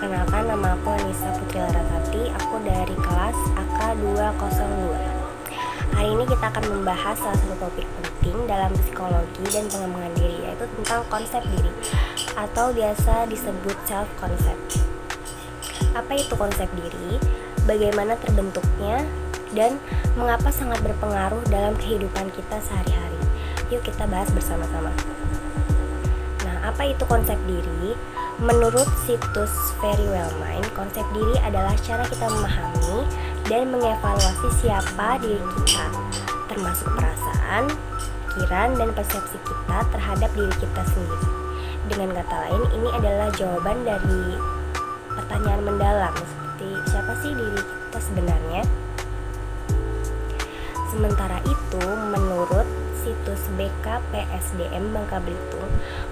Perkenalkan, nama aku Anissa Putri Larasati. Aku dari kelas AK202. Hari ini kita akan membahas salah satu topik penting dalam psikologi dan pengembangan diri, yaitu tentang konsep diri atau biasa disebut self-concept. Apa itu konsep diri? Bagaimana terbentuknya? Dan mengapa sangat berpengaruh dalam kehidupan kita sehari-hari? Yuk kita bahas bersama-sama. Nah, apa itu konsep diri? Menurut situs Very Well Mind, konsep diri adalah cara kita memahami dan mengevaluasi siapa diri kita, termasuk perasaan, pikiran, dan persepsi kita terhadap diri kita sendiri. Dengan kata lain, ini adalah jawaban dari pertanyaan mendalam seperti siapa sih diri kita sebenarnya. Sementara itu, menurut situs BKPSDM Bangka Belitung,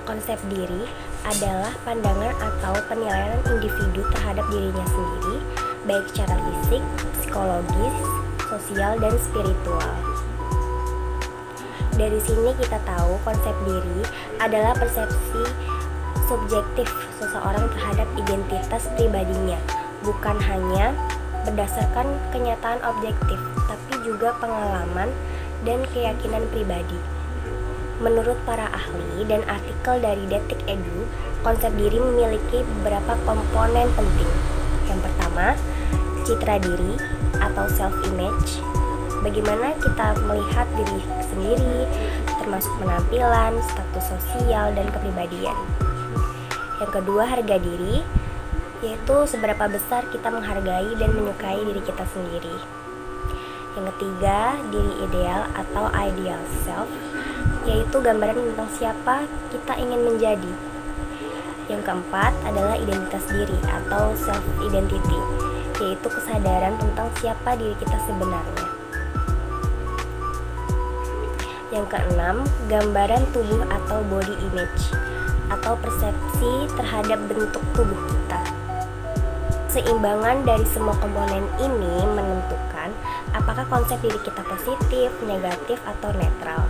konsep diri adalah pandangan atau penilaian individu terhadap dirinya sendiri, baik secara fisik, psikologis, sosial, dan spiritual. Dari sini kita tahu konsep diri adalah persepsi subjektif seseorang terhadap identitas pribadinya, bukan hanya berdasarkan kenyataan objektif, tapi juga pengalaman dan keyakinan pribadi. Menurut para ahli dan artikel dari Detik Edu, konsep diri memiliki beberapa komponen penting. Yang pertama, citra diri atau self-image. Bagaimana kita melihat diri sendiri, termasuk penampilan, status sosial, dan kepribadian. Yang kedua, harga diri, yaitu seberapa besar kita menghargai dan menyukai diri kita sendiri. Yang ketiga, diri ideal atau ideal self, yaitu gambaran tentang siapa kita ingin menjadi. Yang keempat adalah identitas diri atau self identity, yaitu kesadaran tentang siapa diri kita sebenarnya. Yang keenam, gambaran tubuh atau body image, atau persepsi terhadap bentuk tubuh kita. Seimbangan dari semua komponen ini menentukan apakah konsep diri kita positif, negatif, atau netral.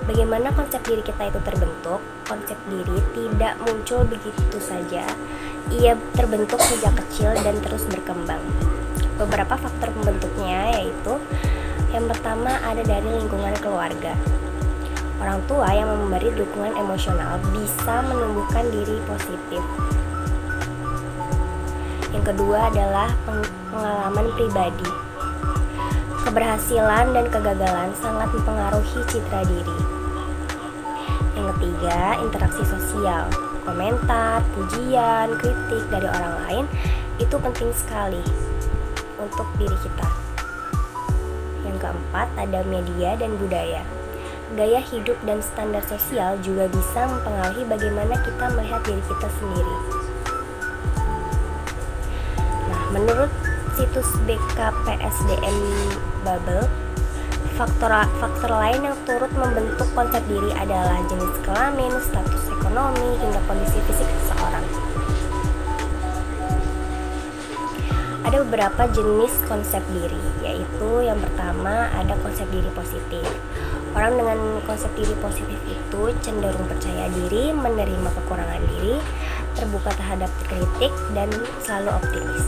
Bagaimana konsep diri kita itu terbentuk? Konsep diri tidak muncul begitu saja. Ia terbentuk sejak kecil dan terus berkembang. Beberapa faktor pembentuknya yaitu yang pertama ada dari lingkungan keluarga. Orang tua yang memberi dukungan emosional bisa menumbuhkan diri positif. Yang kedua adalah pengalaman pribadi. Keberhasilan dan kegagalan sangat mempengaruhi citra diri. Yang ketiga, interaksi sosial. Komentar, pujian, kritik dari orang lain itu penting sekali untuk diri kita. Yang keempat, ada media dan budaya. Gaya hidup dan standar sosial juga bisa mempengaruhi bagaimana kita melihat diri kita sendiri. Menurut situs BKPSDM Bubble, faktor lain yang turut membentuk konsep diri adalah jenis kelamin, status ekonomi, hingga kondisi fisik seseorang. Ada beberapa jenis konsep diri, yaitu yang pertama ada konsep diri positif. Orang dengan konsep diri positif itu cenderung percaya diri, menerima kekurangan diri, terbuka terhadap kritik, dan selalu optimis.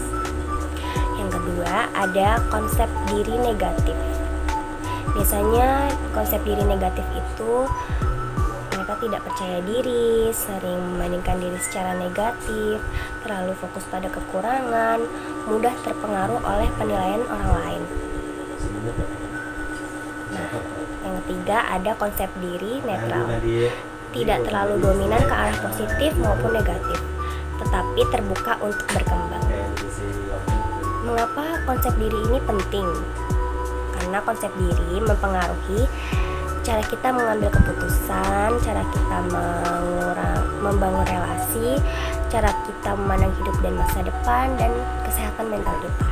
Yang kedua, ada konsep diri negatif. Biasanya konsep diri negatif itu mereka tidak percaya diri, sering membandingkan diri secara negatif, terlalu fokus pada kekurangan, mudah terpengaruh oleh penilaian orang lain. Nah, yang ketiga ada konsep diri netral. Tidak terlalu dominan ke arah positif maupun negatif, tetapi terbuka untuk berkembang. Mengapa konsep diri ini penting? Karena konsep diri mempengaruhi cara kita mengambil keputusan, cara kita membangun relasi, cara kita memandang hidup dan masa depan, dan kesehatan mental kita.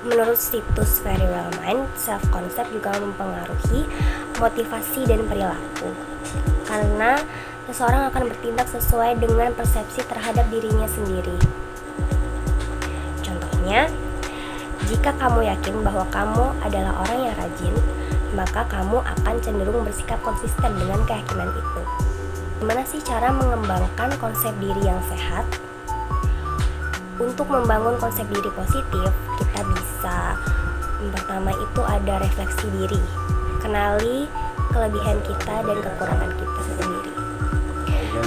Menurut situs Very Well Mind, self-concept juga mempengaruhi motivasi dan perilaku. Karena seseorang akan bertindak sesuai dengan persepsi terhadap dirinya sendiri. Jika kamu yakin bahwa kamu adalah orang yang rajin, maka kamu akan cenderung bersikap konsisten dengan keyakinan itu. Gimana sih cara mengembangkan konsep diri yang sehat? Untuk membangun konsep diri positif, kita bisa pertama itu ada refleksi diri. Kenali kelebihan kita dan kekurangan kita sendiri.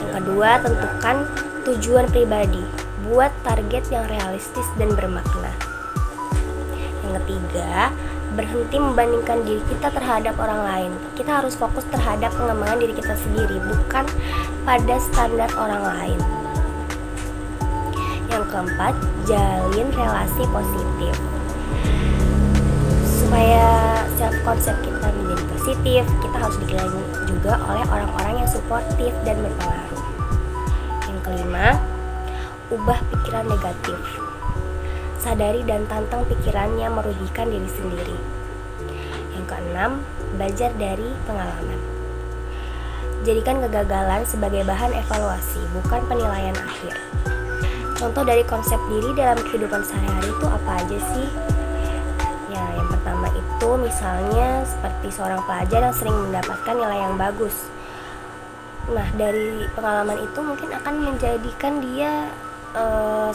Yang kedua, tentukan tujuan pribadi. Buat target yang realistis dan bermakna. Yang ketiga, berhenti membandingkan diri kita terhadap orang lain. Kita harus fokus terhadap pengembangan diri kita sendiri, bukan pada standar orang lain. Yang keempat, jalin relasi positif. Supaya self concept kita menjadi positif, kita harus dikelilingi juga oleh orang-orang yang suportif dan berpengaruh. Yang kelima, ubah pikiran negatif. Sadari dan tantang pikiran yang merugikan diri sendiri. Yang keenam, belajar dari pengalaman. Jadikan kegagalan sebagai bahan evaluasi, bukan penilaian akhir. Contoh dari konsep diri dalam kehidupan sehari-hari itu apa aja sih? Ya, yang pertama itu misalnya seperti seorang pelajar yang sering mendapatkan nilai yang bagus. Nah, dari pengalaman itu mungkin akan menjadikan dia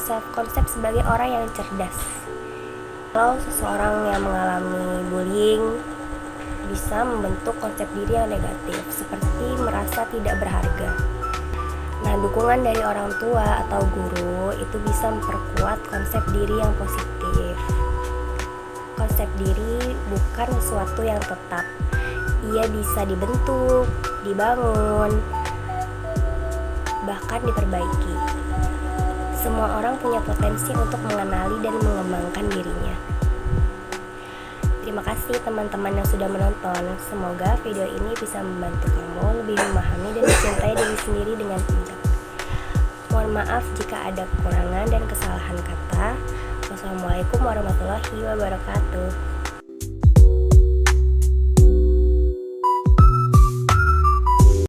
self konsep sebagai orang yang cerdas. Kalau seseorang yang mengalami bullying bisa membentuk konsep diri yang negatif, seperti merasa tidak berharga. Nah, dukungan dari orang tua atau guru itu bisa memperkuat konsep diri yang positif. Konsep diri bukan sesuatu yang tetap. Ia bisa dibentuk, dibangun, bahkan diperbaiki. Semua orang punya potensi untuk mengenali dan mengembangkan dirinya. Terima kasih teman-teman yang sudah menonton. Semoga video ini bisa membantu kamu lebih memahami dan mencintai diri sendiri dengan bijak. Mohon maaf jika ada kekurangan dan kesalahan kata. Wassalamualaikum warahmatullahi wabarakatuh.